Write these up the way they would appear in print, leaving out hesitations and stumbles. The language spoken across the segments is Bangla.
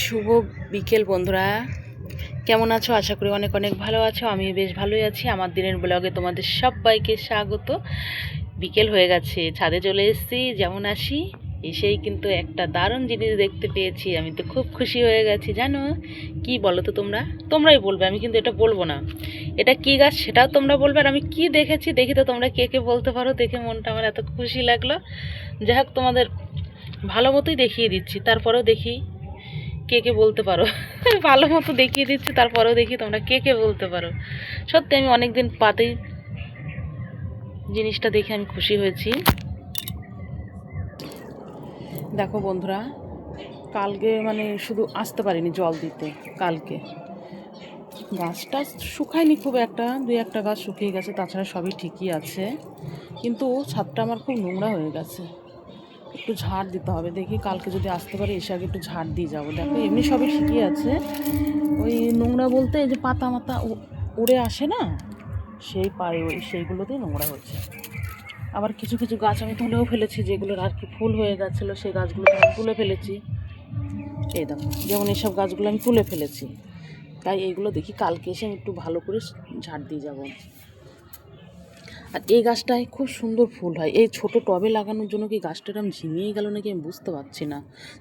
শুভ বিকেল বন্ধুরা, কেমন আছো? আশা করি অনেক অনেক ভালো আছো। আমি বেশ ভালোই আছি। আমার দিনের ব্লগে তোমাদের সবাইকে স্বাগত। বিকেল হয়ে গেছে, ছাদে চলে এসেছি। যেমন আসি এসেই কিন্তু একটা দারুণ জিনিস দেখতে পেয়েছি। আমি তো খুব খুশি হয়ে গেছি। জানো কি বলো তো? তোমরাই বলবে, আমি কিন্তু এটা বলবো না। এটা কি গাছ সেটাও তোমরা বলবে, আর আমি কি দেখেছি দেখি তো তোমরা কে কে বলতে পারো। দেখে মনটা আমার এত খুশি লাগলো। যাই হোক, তোমাদের ভালো মতোই দেখিয়ে দিচ্ছি, তারপরেও দেখি কে কে বলতে পারো। ভালো মতো দেখিয়ে দিচ্ছি, তারপরেও দেখি তোমরা কে কে বলতে পারো। সত্যি আমি অনেকদিন বাদে জিনিসটা দেখে আমি খুশি হয়েছি। দেখো বন্ধুরা, কালকে শুধু আসতে পারিনি জল দিতে। কালকে গাছটা শুকায়নি খুব একটা, দুই একটা গাছ শুকিয়ে গেছে, তাছাড়া সবই ঠিকই আছে। কিন্তু ছাদটা আমার খুব নোংরা হয়ে গেছে, একটু ঝাড় দিতে হবে। দেখি কালকে যদি আসতে পারি, এসে আগে একটু ঝাড় দিয়ে যাবো। দেখো এমনি সবই ঠিকই আছে, ওই নোংরা বলতে এই যে পাতা মাতা উড়ে আসে না, সেই পায়ে সেইগুলোতেই নোংরা হচ্ছে। আবার কিছু কিছু গাছ আমি তুলেও ফেলেছি, যেগুলোর আর কি ফুল হয়ে গেছিলো, সেই গাছগুলো আমি তুলে ফেলেছি। এই দেখো, যেমন এইসব গাছগুলো আমি তুলে ফেলেছি। তাই এইগুলো দেখি কালকে এসে আমি একটু ভালো করে ঝাড় দিয়ে যাবো। আর এই গাছটায় খুব সুন্দর ফুল হয়। এই ছোট টবে লাগানোর জন্য কি গাছটা এরকম ঝিমিয়ে গেল নাকি আমি বুঝতে পারছি না।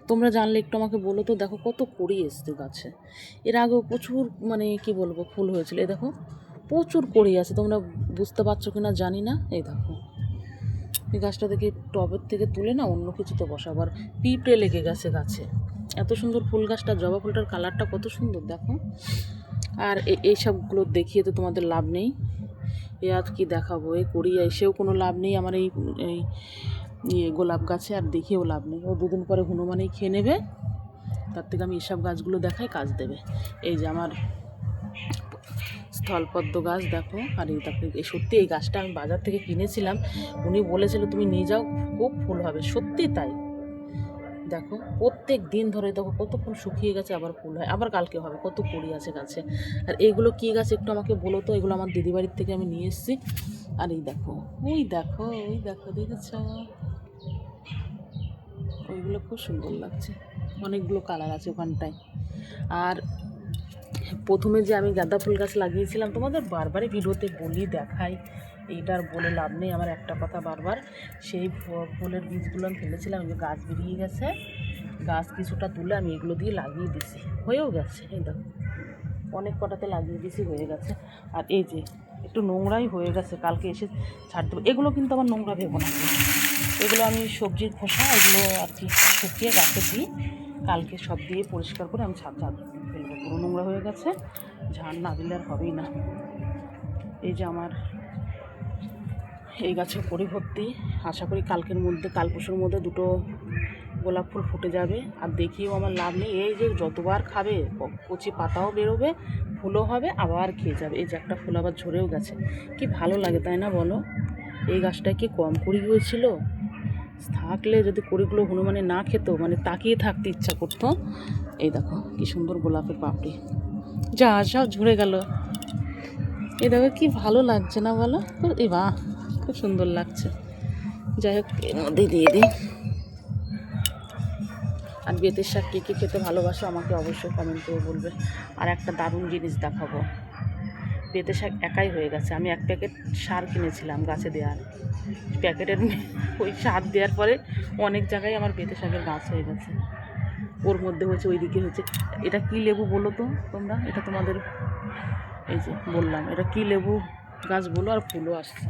তোমরা জানলে একটু আমাকে বলো তো। দেখো কত কড়ি এসছে গাছে। এর আগেও প্রচুর কি বলবো ফুল হয়েছিল। এই দেখো প্রচুর কড়ি আছে, তোমরা বুঝতে পারছো কিনা জানি না। এই দেখো এই গাছটা দেখি টবের থেকে তুলে না অন্য কিছুতে বসাবার। পিঁপড়ে লেগে গেছে গাছে। এত সুন্দর ফুল গাছটা, জবা ফুলটার কালারটা কত সুন্দর দেখো। আর এইসবগুলো দেখিয়ে তো তোমাদের লাভ নেই। এ আর কি দেখাবো, এই করি এসেও কোনো লাভ নেই আমার এই গোলাপ গাছে, আর দেখিয়েও লাভ নেই। ও দুদিন পরে হনুমানেই খেয়ে নেবে। তার থেকে আমি এসব গাছগুলো দেখাই কাজ দেবে। এই যে আমার স্থলপদ্ম গাছ দেখো। আর এই দেখো, এই সত্যি এই গাছটা আমি বাজার থেকে কিনেছিলাম। উনি বলেছিল তুমি নিয়ে যাও, খুব ফুল হবে। সত্যি তাই। দেখো প্রত্যেক দিন ধরে দেখো কত ফুল শুকিয়ে গেছে, আবার ফুল হয়, আবার কালকে হবে। কত কুড়ি আছে গাছে। আর এইগুলো কী গাছ একটু আমাকে বলো তো। এগুলো আমার দিদিবাড়ির থেকে আমি নিয়ে এসেছি। আর এই দেখো, ওই দেখো, ওই দেখো, দেখেছ? ওইগুলো খুব সুন্দর লাগছে। অনেকগুলো কালার আছে ওখানটায়। আর প্রথমে যে আমি গাঁদা ফুল গাছ লাগিয়েছিলাম, তোমাদের বারবারই ভিডিওতে বলি, দেখাই, এইটার বলে লাভ নেই। আমার একটা কথা বারবার, সেই ফুলের বীজগুলো আমি ফেলেছিলাম, যে গাছ বেরিয়ে গেছে। গাছ কিছুটা তুলে আমি এগুলো দিয়ে লাগিয়ে দিছি, হয়েও গেছে। এই দেখো অনেক কটাতে লাগিয়ে দিছি, হয়ে গেছে। আর এই যে একটু নোংরাই হয়ে গেছে, কালকে এসে ছাড় দেবো। এগুলো কিন্তু আমার নোংরা ভেবো না, এগুলো আমি সবজির খোসা, এগুলো আর কি শুকিয়ে গাছে দিই। কালকে সব দিয়ে পরিষ্কার করে আমি ছাদ ফেলবো। পুরো নোংরা হয়ে গেছে, ঝাড় না দিলে আর হবেই না। এই যে আমার এই গাছে পরিভর্তি। আশা করি কালকের মধ্যে, কাল পরশুর মধ্যে দুটো গোলাপ ফুল ফুটে যাবে। আর দেখিয়েও আমার লাভ নেই। এই যে যতবার খাবে, কচি পাতাও বেরোবে, ফুলও হবে, আবার খেয়ে যাবে। এই যে একটা ফুল আবার ঝরেও গেছে। কি ভালো লাগে তাই না বলো? এই গাছটায় কি কম কুড়ি হয়েছিল? থাকলে যদি কুড়িগুলো হনুমানে না খেত, তাকিয়ে থাকতে ইচ্ছা করতো। এই দেখো কি সুন্দর গোলাপের পাপড়ি, যা সব ঝরে গেল। এই দেখো কি ভালো লাগছে না বলো? এই বাহ, খুব সুন্দর লাগছে। যাই হোক, এর মধ্যে দিয়ে দিই। আর বেতের শাক কে কে খেতে ভালোবাসো আমাকে অবশ্যই কমেন্ট করে বলবে। আর একটা দারুণ জিনিস দেখাবো। বেতের শাক একাই হয়ে গেছে। আমি এক প্যাকেট সার কিনেছিলাম গাছে দেওয়ার, প্যাকেটের ওই সার দেওয়ার পরে অনেক জায়গায় আমার বেতের শাকের গাছ হয়ে গেছে। ওর মধ্যে হয়েছে, ওই দিকে হয়েছে। এটা কি লেবু বলো তো তোমরা? এটা তোমাদের, এই যে বললাম, এটা কি লেবু গাছ বলো, আর ফুলও আসছে।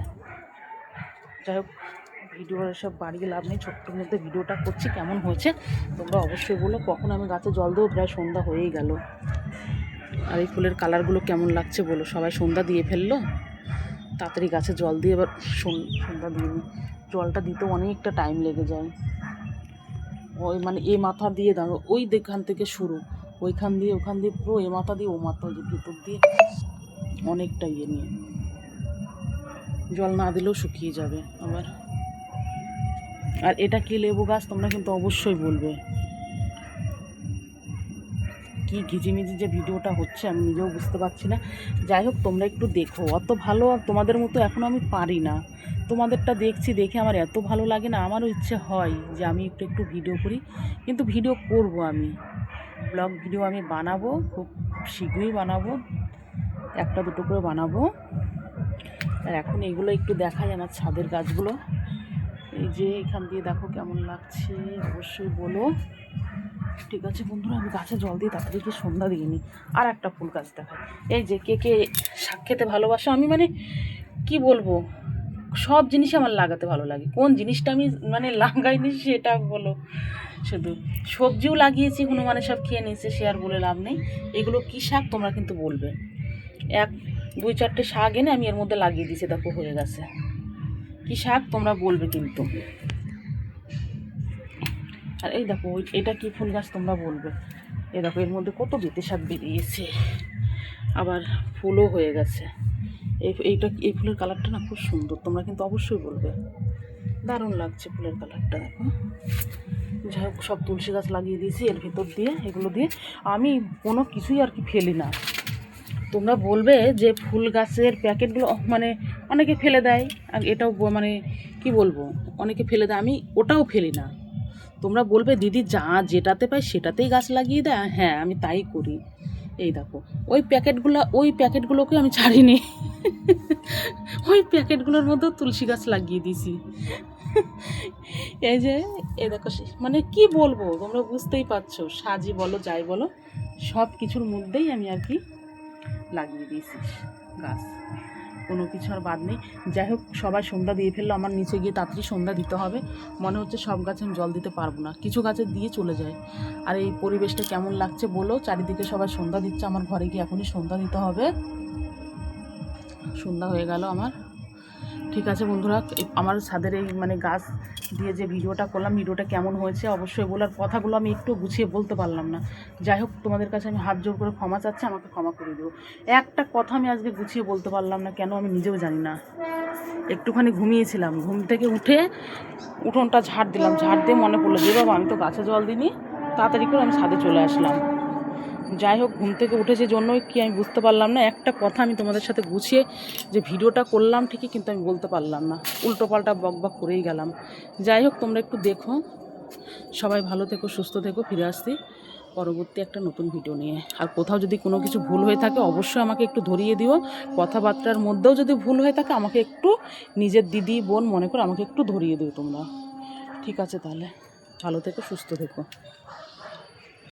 যাই হোক, ভিডিও সব বাড়িয়ে লাভ নেই, ছোট্টর মধ্যে ভিডিওটা করছি। কেমন হয়েছে তোমরা অবশ্যই বলো। কখন আমি গাছে জল দেবো, প্রায় সন্ধ্যা হয়েই গেল। আর এই ফুলের কালারগুলো কেমন লাগছে বলো। সবাই সন্ধ্যা দিয়ে ফেললো, তাড়াতাড়ি গাছে জল দিয়ে এবার সন্ধ্যা দিয়ে নিই। জলটা দিতেও অনেকটা টাইম লেগে যায়। ওই এ মাথা দিয়ে দাও, ওই দেখান থেকে শুরু, ওইখান দিয়ে ওখান দিয়ে পুরো এ মাথা দিয়ে ও মাথা, যে ভিতর দিয়ে অনেকটা নিয়ে জল না দিলেও শুকিয়ে যাবে আবার। আর এটা কি লেবু গাছ তোমরা কিন্তু অবশ্যই বলবে। কি ঘিজিমিজি যে ভিডিওটা হচ্ছে আমি নিজেও বুঝতে পারছি না। যাই হোক, তোমরা একটু দেখো। অত ভালো তোমাদের মতো এখনও আমি পারি না। তোমাদেরটা দেখছি, দেখে আমার এত ভালো লাগে না। আমারও ইচ্ছে হয় যে আমি একটু ভিডিও করি, কিন্তু ভিডিও করব আমি। ব্লগ ভিডিও আমি বানাবো, খুব শীঘ্রই বানাবো, একটা দুটো করে বানাবো। আর এখন এগুলো একটু দেখাই, আমার ছাদের গাছগুলো। এই যে এখান দিয়ে দেখো কেমন লাগছে, অবশ্যই বলো। ঠিক আছে বন্ধুরা, আমি গাছে জল দিয়ে তাড়াতাড়ি কি সন্ধ্যা দিইনি। আর একটা ফুল গাছ দেখাই, এই যে কে কে শাক খেতে ভালোবাসো। আমি মানে কি বলবো, সব জিনিসই আমার লাগাতে ভালো লাগে। কোন জিনিসটা আমি মানে লাগাইনি সেটা বলো। শুধু সবজিও লাগিয়েছি, হনুমানে সব খেয়ে নিয়েছে, সে আর বলে লাভ নেই। এগুলো কী শাক তোমরা কিন্তু বলবে। এক দুই চারটে শাক এনে আমি এর মধ্যে লাগিয়ে দিয়েছি, দেখো হয়ে গেছে। কী শাক তোমরা বলবে কিন্তু। আর এই দেখো এটা কি ফুল গাছ তোমরা বলবে। এই দেখো এর মধ্যে কত বেতে শাক বেরিয়েছে, আবার ফুলও হয়ে গেছে। এই ফুলের কালারটা না খুব সুন্দর, তোমরা কিন্তু অবশ্যই বলবে। দারুণ লাগছে ফুলের কালারটা, দেখো। যাই হোক, সব তুলসী গাছ লাগিয়ে দিয়েছি এর ভিতর দিয়ে। এগুলো দিয়ে আমি কোনো কিছুই আর কি ফেলি না। তোমরা বলবে যে ফুল গাছের প্যাকেটগুলো মানে অনেকে ফেলে দেয়, আর এটাও মানে কি বলবো, অনেকে ফেলে দেয়, আমি ওটাও ফেলি না। তোমরা বলবে দিদি যা যেটাতে পাই সেটাতেই গাছ লাগিয়ে দেয়, হ্যাঁ আমি তাই করি। এই দেখো ওই প্যাকেটগুলোকে আমি ছাড়িনি, ওই প্যাকেটগুলোর মধ্যেও তুলসী গাছ লাগিয়ে দিয়েছি। এই যে এই দেখো, মানে কি বলবো, তোমরা বুঝতেই পারছো, সাজি বলো যাই বলো, সব কিছুর মধ্যেই আমি আর কি লাগিয়ে দিয়েছি গাছ, কোনো কিছু আর বাদ নেই। যাই হোক, সবাই সন্ধ্যা দিয়ে ফেললো, আমার নিচে গিয়ে তাড়াতাড়ি সন্ধ্যা দিতে হবে। মনে হচ্ছে সব গাছে আমি জল দিতে পারবো না, কিছু গাছে দিয়ে চলে যায়। আর এই পরিবেশটা কেমন লাগছে বলো, চারিদিকে সবাই সন্ধ্যা দিচ্ছে, আমার ঘরে গিয়ে এখনই সন্ধ্যা দিতে হবে। সন্ধ্যা হয়ে গেল আমার। ঠিক আছে বন্ধুরা, আমার ছাদের এই মানে গাছ দিয়ে যে ভিডিওটা করলাম, ভিডিওটা কেমন হয়েছে অবশ্যই বলার। কথাগুলো আমি একটু গুছিয়ে বলতে পারলাম না। যাই হোক, তোমাদের কাছে আমি হাত জোর করে ক্ষমা চাচ্ছি, আমাকে ক্ষমা করে দিও। একটা কথা আমি আজকে গুছিয়ে বলতে পারলাম না, কেন আমি নিজেও জানি না। একটুখানি ঘুমিয়েছিলাম, ঘুম থেকে উঠে উঠোনটা ঝাড় দিলাম, ঝাড় দিয়ে মনে পড়লো যে বাবা আমি তো গাছে জল দিইনি, তাড়াতাড়ি করে আমি ছাদে চলে আসলাম। যাই হোক, ঘুম থেকে উঠেছে জন্যই কি আমি বুঝতে পারলাম না, একটা কথা আমি তোমাদের সাথে গুছিয়ে যে ভিডিওটা করলাম ঠিকই, কিন্তু আমি বলতে পারলাম না, উল্টো পাল্টা বক করেই গেলাম। যাই হোক, তোমরা একটু দেখো, সবাই ভালো থেকো, সুস্থ থেকো। ফিরে আসছি পরবর্তী একটা নতুন ভিডিও নিয়ে। আর কোথাও যদি কোনো কিছু ভুল হয়ে থাকে অবশ্যই আমাকে একটু ধরিয়ে দিও। কথাবার্তার মধ্যেও যদি ভুল হয়ে থাকে আমাকে একটু নিজের দিদি বোন মনে করে আমাকে একটু ধরিয়ে দিও তোমরা। ঠিক আছে তাহলে, ভালো থেকো, সুস্থ থেকো।